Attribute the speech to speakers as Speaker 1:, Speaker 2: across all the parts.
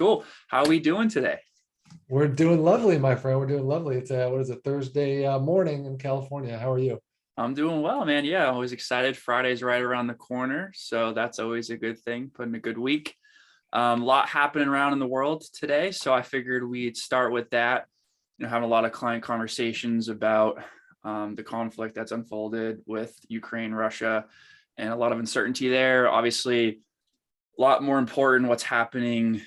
Speaker 1: Cool. How are we doing today?
Speaker 2: We're doing lovely, my friend. We're doing lovely. It's what is it, Thursday morning in California. How are you?
Speaker 1: I'm doing well, man. Yeah, always excited. Friday's right around the corner, so that's always a good thing. Putting a good week. A lot happening around in the world today, so I figured we'd start with that. Having a lot of client conversations about the conflict that's unfolded with Ukraine, Russia, and a lot of uncertainty there. Obviously, a lot more important what's happening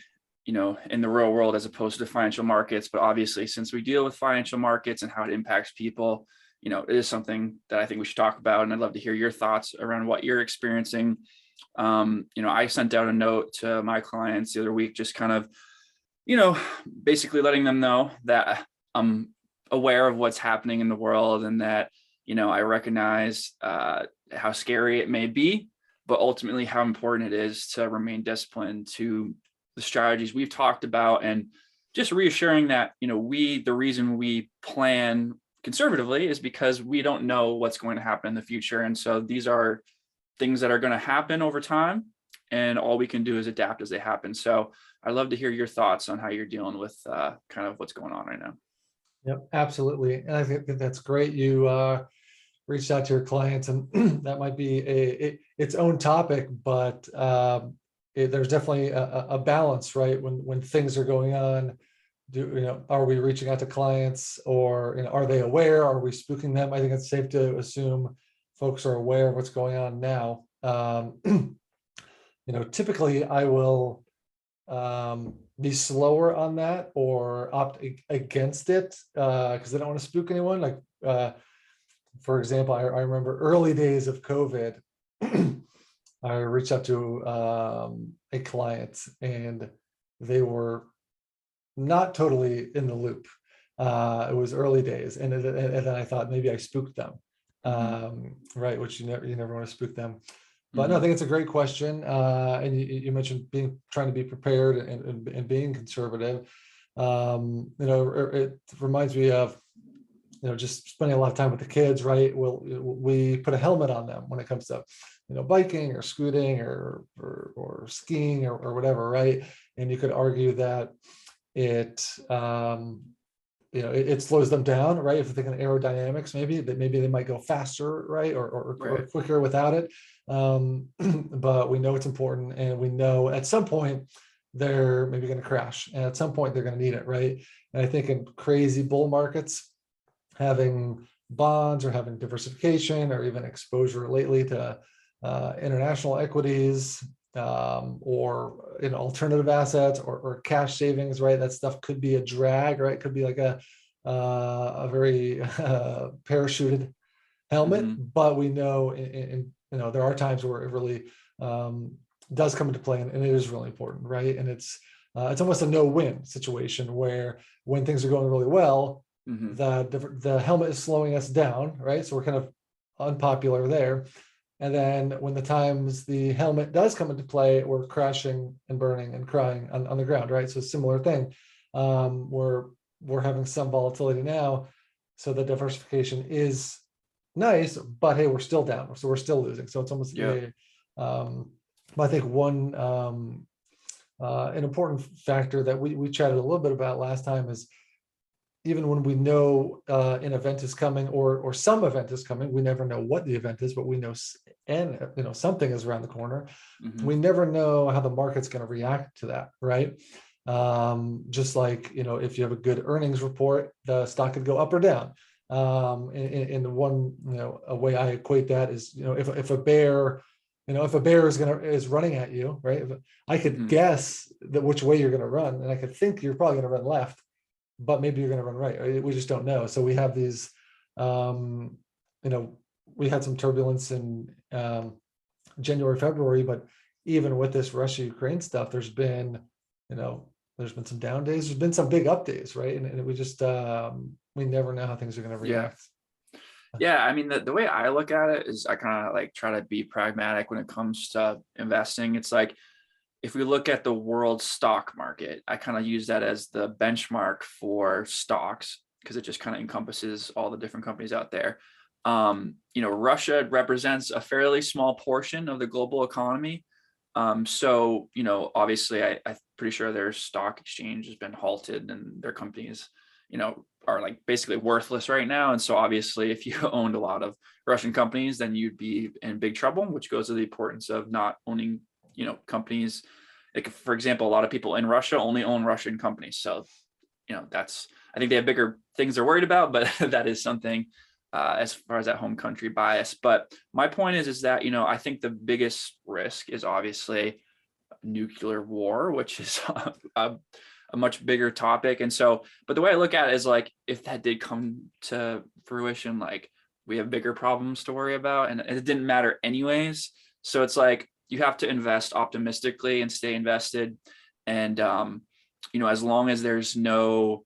Speaker 1: in the real world as opposed to financial markets. But obviously, since we deal with financial markets and how it impacts people, it is something that I think we should talk about. And I'd love to hear your thoughts around what you're experiencing. I sent out a note to my clients the other week, just kind of, basically letting them know that I'm aware of what's happening in the world and that, I recognize how scary it may be, but ultimately how important it is to remain disciplined to the strategies we've talked about, and just reassuring that, the reason we plan conservatively is because we don't know what's going to happen in the future. And so these are things that are going to happen over time, and all we can do is adapt as they happen. So I'd love to hear your thoughts on how you're dealing with kind of what's going on right now.
Speaker 2: Yep, absolutely. And I think that's great. You reached out to your clients, and that might be its own topic, but there's definitely a balance, right? When things are going on, are we reaching out to clients, or are they aware? Are we spooking them? I think it's safe to assume folks are aware of what's going on now. Typically I will be slower on that or opt against it because I don't want to spook anyone. Like for example, I remember early days of COVID. I reached out to a client, and they were not totally in the loop. It was early days, and then I thought maybe I spooked them, right? Which you never want to spook them. But no, I think it's a great question. And you mentioned trying to be prepared and being conservative. It reminds me of just spending a lot of time with the kids, right? We put a helmet on them when it comes to biking or scooting or skiing or whatever, right? And you could argue that it slows them down, right? If you're thinking aerodynamics, maybe they might go faster, right? Or quicker without it. But we know it's important, and we know at some point they're maybe going to crash, and at some point they're going to need it, right? And I think in crazy bull markets, having bonds or having diversification or even exposure lately to international equities or alternative assets or cash savings, right? That stuff could be a drag, right? Could be like a very parachuted helmet, but we know there are times where it really does come into play, and it is really important, right? And it's almost a no-win situation where when things are going really well, the helmet is slowing us down, right? So we're kind of unpopular there. And then when the times the helmet does come into play, we're crashing and burning and crying on the ground, right? So similar thing. We're having some volatility now, so the diversification is nice, but hey, we're still down, so we're still losing. So it's almost I think one an important factor that we chatted a little bit about last time is, even when we know an event is coming or some event is coming, we never know what the event is, but we know something is around the corner. We never know how the market's going to react to that, right? Just like if you have a good earnings report, the stock could go up or down. In one a way I equate that is if a bear is running at you, right? If I could guess that which way you're going to run, and I could think you're probably going to run left, but maybe you're going to run right. We just don't know. So we have these, we had some turbulence in January, February, but even with this Russia-Ukraine stuff, there's been some down days, there's been some big up days, right? And we just, we never know how things are going to react.
Speaker 1: Yeah. I mean, the way I look at it is I kind of like try to be pragmatic when it comes to investing. It's like, if we look at the world stock market, I kind of use that as the benchmark for stocks because it just kind of encompasses all the different companies out there. Russia represents a fairly small portion of the global economy. So, obviously I pretty sure their stock exchange has been halted and their companies, are like basically worthless right now. And so obviously if you owned a lot of Russian companies, then you'd be in big trouble, which goes to the importance of not owning, companies. Like, for example, a lot of people in Russia only own Russian companies. So, I think they have bigger things they're worried about, but that is something as far as that home country bias. But my point is that, I think the biggest risk is obviously nuclear war, which is a much bigger topic. And so, but the way I look at it is like, if that did come to fruition, like we have bigger problems to worry about, and it didn't matter anyways. So it's like, you have to invest optimistically and stay invested. And, as long as there's no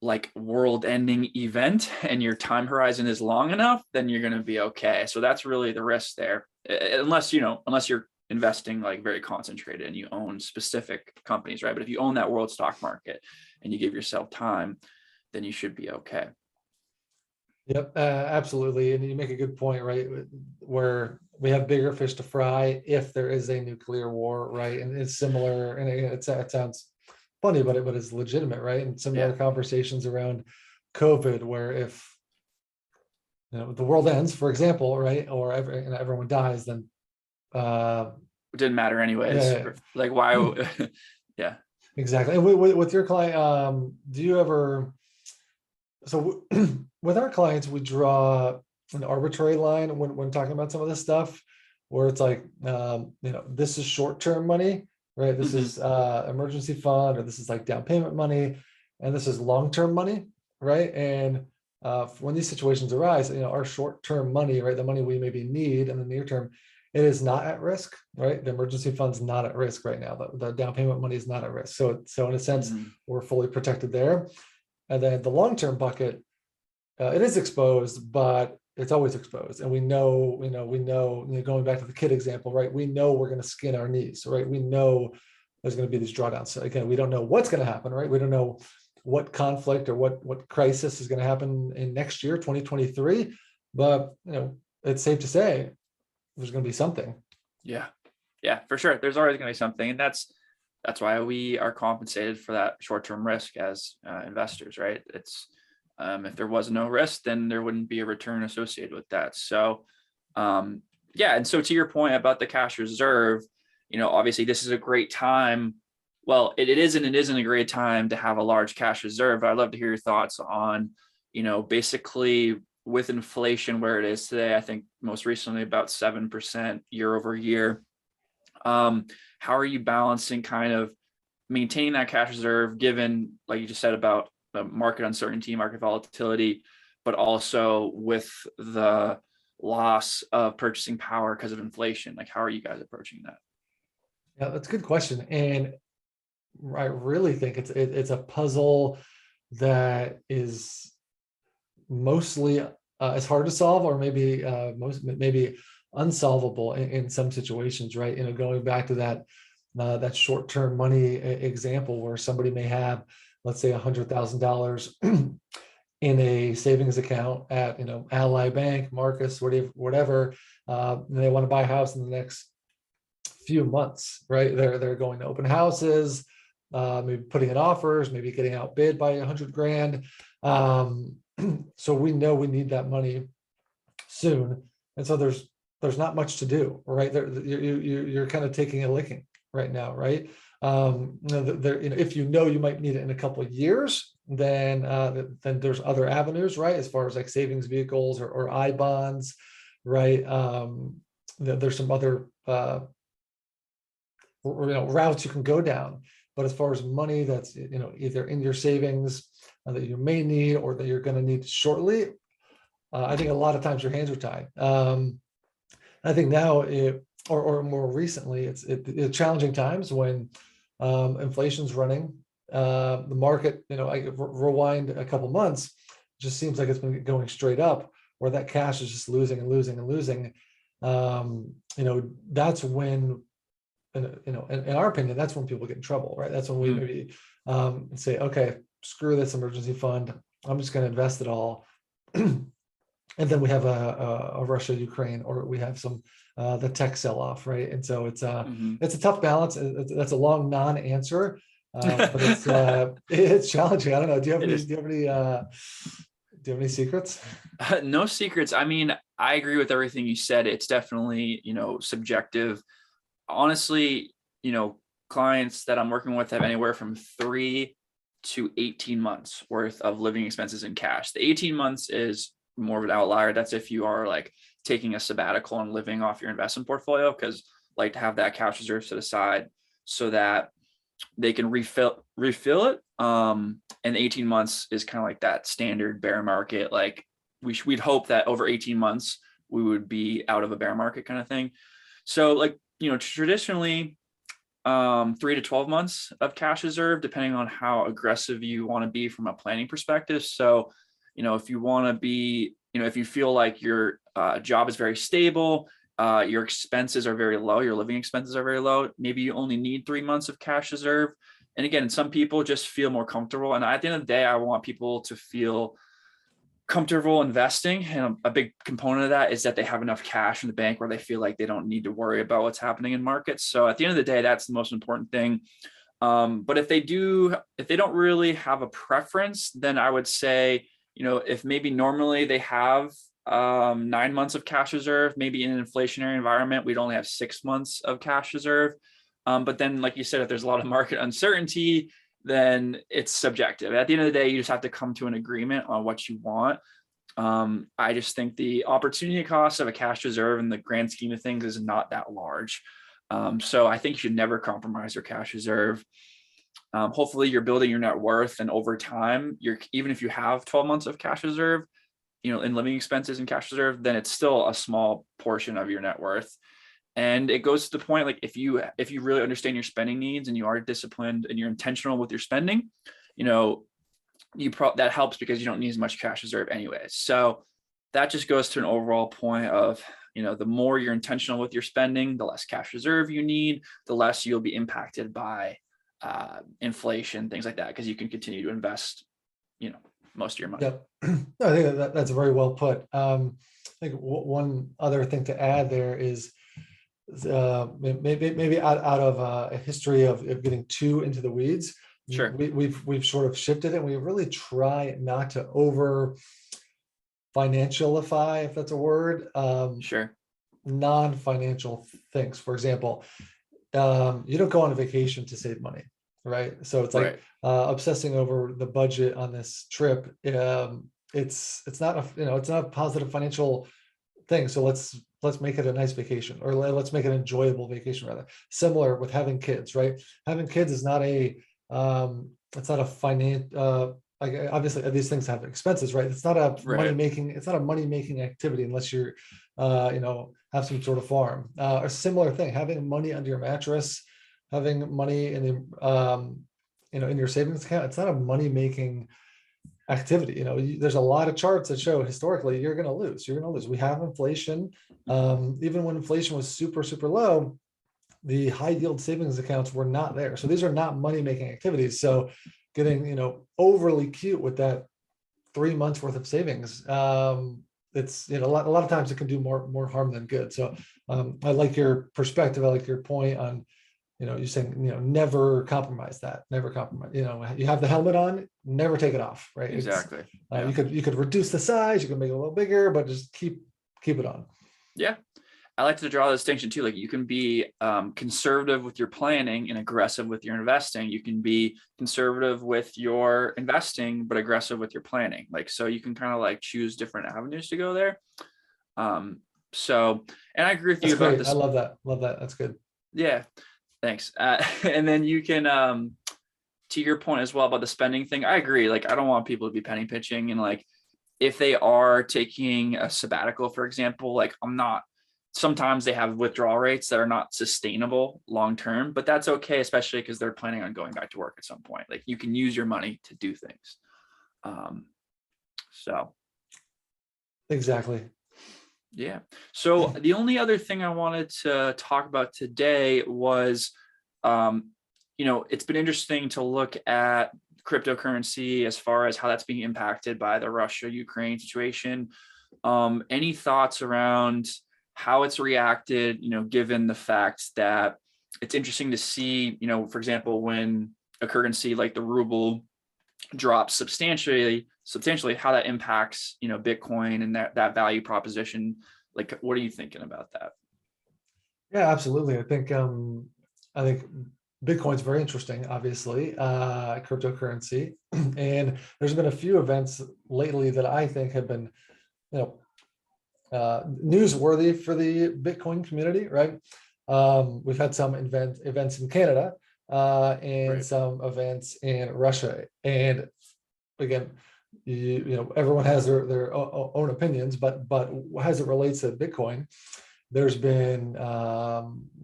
Speaker 1: like world ending event and your time horizon is long enough, then you're going to be okay. So that's really the risk there. Unless you're investing like very concentrated and you own specific companies, right? But if you own that world stock market and you give yourself time, then you should be okay.
Speaker 2: Yep, absolutely. And you make a good point, right? Where we have bigger fish to fry if there is a nuclear war, right? And it's similar, and it sounds funny, but it's legitimate, right? And similar conversations around COVID, where if the world ends, for example, right, or everyone dies, then
Speaker 1: it didn't matter anyways.
Speaker 2: Yeah.
Speaker 1: Like why? Yeah,
Speaker 2: exactly. And with your client, do you ever? So with our clients, we draw an arbitrary line when talking about some of this stuff, where it's like, this is short-term money, right? This is emergency fund, or this is like down payment money, and this is long-term money, right? And when these situations arise, our short-term money, right, the money we maybe need in the near term, it is not at risk, right? The emergency fund's not at risk right now. The down payment money is not at risk. So in a sense, we're fully protected there. And then the long-term bucket, it is exposed, but it's always exposed. And we know, going back to the kid example, right? We know we're going to skin our knees, right? We know there's going to be these drawdowns. So again, we don't know what's going to happen, right? We don't know what conflict or what crisis is going to happen in next year, 2023. But, it's safe to say there's going to be something.
Speaker 1: Yeah, for sure. There's always going to be something. And that's why we are compensated for that short-term risk as investors, right? It's if there was no risk, then there wouldn't be a return associated with that. So, and so to your point about the cash reserve, obviously this is a great time. Well, it isn't a great time to have a large cash reserve. But I'd love to hear your thoughts on, basically with inflation where it is today. I think most recently about 7% year over year. How are you balancing kind of maintaining that cash reserve, given, like you just said, about the market uncertainty, market volatility, but also with the loss of purchasing power because of inflation? Like, how are you guys approaching that?
Speaker 2: Yeah, that's a good question. And I really think it's a puzzle that is mostly it's hard to solve, or maybe maybe unsolvable in some situations, right? Going back to that short-term money example, where somebody may have, let's say, $100,000 in a savings account at Ally Bank, Marcus, whatever, and they want to buy a house in the next few months, right? They're going to open houses, maybe putting in offers, maybe getting outbid by $100,000. So we know we need that money soon, and so there's not much to do, right? You're kind of taking a licking right now, right? If you might need it in a couple of years, then there's other avenues, right? As far as like savings vehicles or I bonds, right? There's some other routes you can go down. But as far as money that's either in your savings that you may need or that you're going to need shortly, I think a lot of times your hands are tied. I think now, or more recently, it's challenging times when inflation's running. The market, I rewind a couple months, just seems like it's been going straight up, where that cash is just losing and losing and losing. That's when, in our opinion, that's when people get in trouble, right? That's when we maybe say, okay, screw this emergency fund, I'm just going to invest it all. And then we have a Russia, Ukraine, or we have some the tech sell-off, right? And so
Speaker 1: Mhm.
Speaker 2: it's a tough balance. That's a long non-answer, but it's challenging. I don't know.
Speaker 1: It is.
Speaker 2: Do you have any secrets?
Speaker 1: No secrets. I mean, I agree with everything you said. It's definitely, subjective. Honestly, clients that I'm working with have anywhere from 3 to 18 months worth of living expenses in cash. The 18 months is more of an outlier. That's if you are like taking a sabbatical and living off your investment portfolio, because like to have that cash reserve set aside so that they can refill it. And 18 months is kind of like that standard bear market. Like we'd hope that over 18 months we would be out of a bear market kind of thing. So like, traditionally 3 to 12 months of cash reserve, depending on how aggressive you want to be from a planning perspective. So, if you want to be, if you feel like your job is very stable, your expenses are very low, your living expenses are very low, maybe you only need 3 months of cash reserve. And again, some people just feel more comfortable. And at the end of the day, I want people to feel comfortable investing. And a big component of that is that they have enough cash in the bank where they feel like they don't need to worry about what's happening in markets. So at the end of the day, that's the most important thing. But if they don't really have a preference, then I would say, if maybe normally they have 9 months of cash reserve, maybe in an inflationary environment, we'd only have 6 months of cash reserve. But then, like you said, if there's a lot of market uncertainty, then it's subjective. At the end of the day, you just have to come to an agreement on what you want. I just think the opportunity cost of a cash reserve in the grand scheme of things is not that large. So I think you should never compromise your cash reserve. Hopefully you're building your net worth, and over time, even if you have 12 months of cash reserve, in living expenses and cash reserve, then it's still a small portion of your net worth. And it goes to the point, like if you really understand your spending needs and you are disciplined and you're intentional with your spending, that helps because you don't need as much cash reserve anyways. So that just goes to an overall point of, the more you're intentional with your spending, the less cash reserve you need, the less you'll be impacted by inflation, things like that, because you can continue to invest, most of your money.
Speaker 2: Yep. No, I think that's very well put. I think one other thing to add there is maybe out of a history of getting too into the weeds.
Speaker 1: Sure.
Speaker 2: We've sort of shifted it. We really try not to over financialify, if that's a word,
Speaker 1: Sure.
Speaker 2: non-financial things. For example, you don't go on a vacation to save money, right? So it's like
Speaker 1: Right.
Speaker 2: Obsessing over the budget on this trip. It's not it's not a positive financial thing. So let's make it a nice vacation, or let's make it an enjoyable vacation rather. Similar with having kids, right? Having kids is not it's not a like obviously these things have expenses, right? It's not a
Speaker 1: Right.
Speaker 2: money making activity unless you're have some sort of farm. A similar thing, having money under your mattress, having money in the in your savings account, it's not a money making activity. There's a lot of charts that show historically you're going to lose. We have inflation. Even when inflation was super low, the high yield savings accounts were not there. So these are not money making activities. So getting overly cute with that 3 months worth of savings, it's a lot of times it can do more harm than good. So I like your perspective. I like your point on you're saying, never compromise that, never compromise. You have the helmet on, never take it off, right?
Speaker 1: Exactly. Yeah.
Speaker 2: You could reduce the size, you can make it a little bigger, but just keep it on.
Speaker 1: Yeah. I like to draw the distinction too. Like you can be conservative with your planning and aggressive with your investing. You can be conservative with your investing, but aggressive with your planning. Like, so you can kind of like choose different avenues to go there. So, and I agree with you about this.
Speaker 2: I love that. That's good.
Speaker 1: Yeah. Thanks. And then you can, to your point as well about the spending thing, I agree. Like, I don't want people to be penny pitching. And like, if they are taking a sabbatical, for example, like sometimes they have withdrawal rates that are not sustainable long-term, but that's okay, especially because they're planning on going back to work at some point. Like you can use your money to do things. So.
Speaker 2: Exactly.
Speaker 1: Yeah. So the only other thing I wanted to talk about today was, it's been interesting to look at cryptocurrency as far as how that's being impacted by the Russia-Ukraine situation. Any thoughts around how it's reacted, given the fact that it's interesting to see, for example, when a currency like the ruble drops substantially, how that impacts, Bitcoin and that value proposition. Like, what are you thinking about that?
Speaker 2: Yeah, absolutely. I think Bitcoin's very interesting, obviously, cryptocurrency. And there's been a few events lately that I think have been, you know, newsworthy for the Bitcoin community, right? We've had some events in Canada, and
Speaker 1: Right.
Speaker 2: some events in Russia. And again, everyone has their own opinions, but as it relates to Bitcoin, there's been,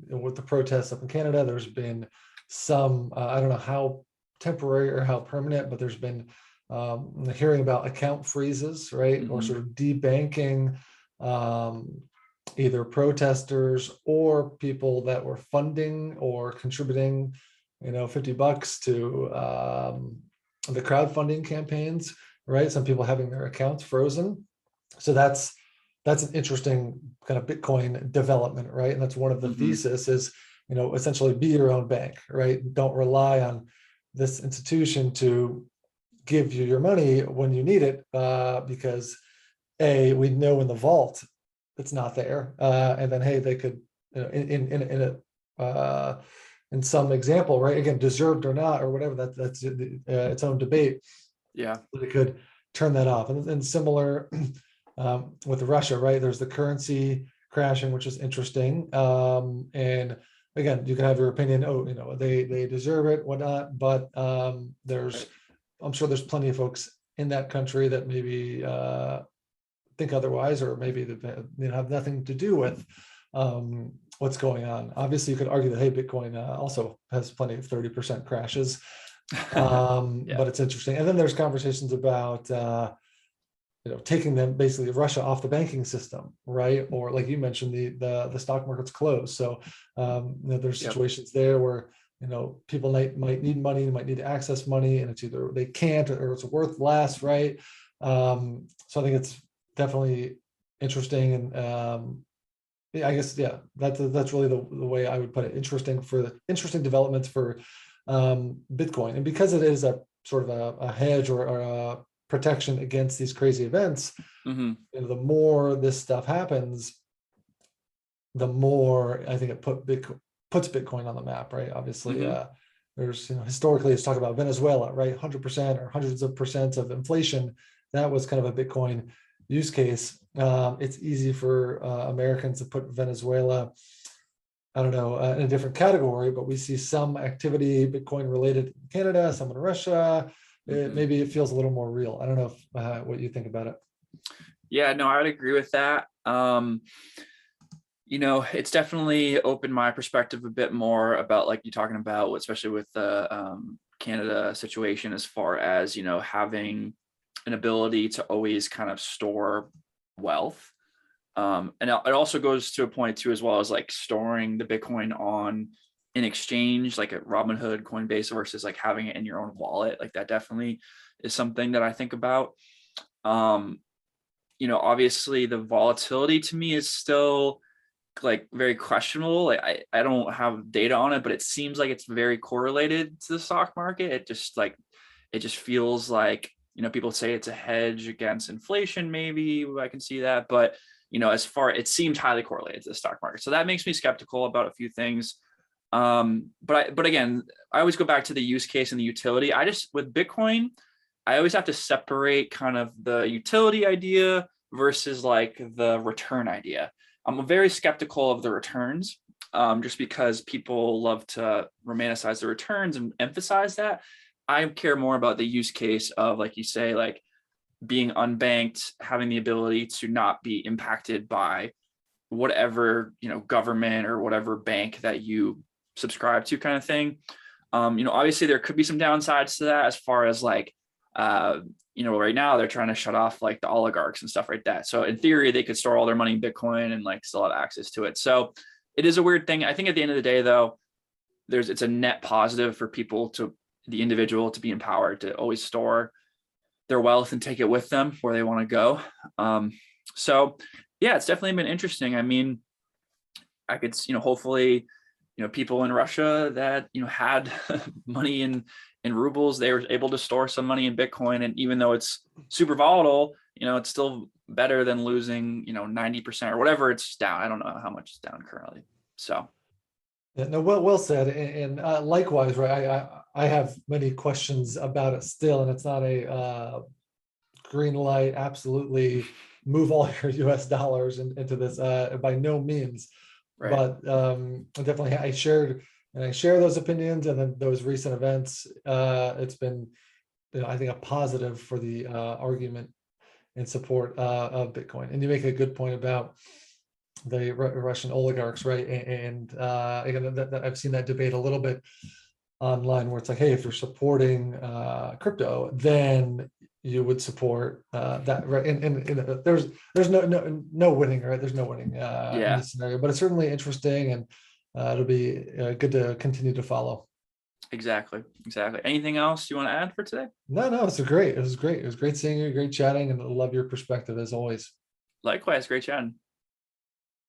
Speaker 2: with the protests up in Canada, there's been some, I don't know how temporary or how permanent, but there's been, hearing about account freezes, right? Or
Speaker 1: Mm-hmm.
Speaker 2: sort of debanking, either protesters or people that were funding or contributing, $50 to, the crowdfunding campaigns, right? Some people having their accounts frozen. So that's an interesting kind of Bitcoin development, right? And that's one of the
Speaker 1: Mm-hmm.
Speaker 2: thesis is, essentially be your own bank, right? Don't rely on this institution to give you your money when you need it, because we know in the vault it's not there, and then hey, they could, in some example, right? Again, deserved or not, or whatever. That's its own debate.
Speaker 1: Yeah.
Speaker 2: They could turn that off, and similar, with Russia, right? There's the currency crashing, which is interesting. And again, you can have your opinion. Oh, they deserve it, whatnot. But
Speaker 1: Right.
Speaker 2: I'm sure there's plenty of folks in that country that maybe think otherwise, or maybe they have nothing to do with what's going on. Obviously, you could argue that hey, Bitcoin also has plenty of 30% crashes,
Speaker 1: Yeah.
Speaker 2: but it's interesting. And then there's conversations about taking them, basically Russia, off the banking system, right? Or like you mentioned, the stock market's closed. So there's
Speaker 1: Yep.
Speaker 2: situations there where people might need money, might need to access money, and it's either they can't or it's worth less, right? So I think it's definitely interesting, and yeah, I guess that's really the way I would put it. Interesting developments for Bitcoin, and because it is a sort of a hedge or a protection against these crazy events,
Speaker 1: Mm-hmm.
Speaker 2: the more this stuff happens, the more I think it puts Bitcoin on the map, right? Obviously,
Speaker 1: Mm-hmm.
Speaker 2: there's historically it's talked about Venezuela, right? 100% or hundreds of percent of inflation. That was kind of a Bitcoin use case. It's easy for Americans to put Venezuela, I don't know, in a different category, but we see some activity Bitcoin related in Canada, some in Russia.
Speaker 1: Mm-hmm.
Speaker 2: Maybe it feels a little more real. I don't know what you think about it.
Speaker 1: Yeah, no, I would agree with that. It's definitely opened my perspective a bit more about like you're talking about, especially with the Canada situation, as far as, having an ability to always kind of store wealth. And it also goes to a point too, as well as like storing the Bitcoin on in exchange, like at Robinhood, Coinbase, versus like having it in your own wallet. Like that definitely is something that I think about. Um, obviously the volatility to me is still like very questionable. Like I don't have data on it, but it seems like it's very correlated to the stock market. It just feels like, people say it's a hedge against inflation. Maybe I can see that, but it seems highly correlated to the stock market. So that makes me skeptical about a few things. But again, I always go back to the use case and the utility. With Bitcoin, I always have to separate kind of the utility idea versus like the return idea. I'm very skeptical of the returns, just because people love to romanticize the returns and emphasize that. I care more about the use case of, like you say, like being unbanked, having the ability to not be impacted by whatever, government or whatever bank that you subscribe to, kind of thing. Obviously there could be some downsides to that, as far as like, right now they're trying to shut off like the oligarchs and stuff like that. So in theory, they could store all their money in Bitcoin and like still have access to it. So it is a weird thing. I think at the end of the day, though, it's a net positive for the individual to be empowered to always store their wealth and take it with them where they want to go. So yeah, it's definitely been interesting. I mean, I could, hopefully, people in Russia that, had money in rubles, they were able to store some money in Bitcoin. And even though it's super volatile, it's still better than losing, 90% or whatever it's down. I don't know how much it's down currently. So
Speaker 2: Yeah, no, well said. And likewise, right? I have many questions about it still, and it's not a green light, absolutely move all your US dollars into this, by no means.
Speaker 1: right.
Speaker 2: But definitely I share those opinions, and then those recent events, it's been, I think, a positive for the argument in support of Bitcoin. And you make a good point about the Russian oligarchs, right? And again, I've seen that debate a little bit online, where it's like, hey, if you're supporting crypto, then you would support that, right? And there's no winning, right? There's no winning in
Speaker 1: Yeah,
Speaker 2: this scenario, but it's certainly interesting, and it'll be good to continue to follow.
Speaker 1: exactly. Exactly. Anything else you want to add for today?
Speaker 2: No, it's great. It was great. It was great seeing you, great chatting, and I love your perspective as always.
Speaker 1: Likewise, great chatting.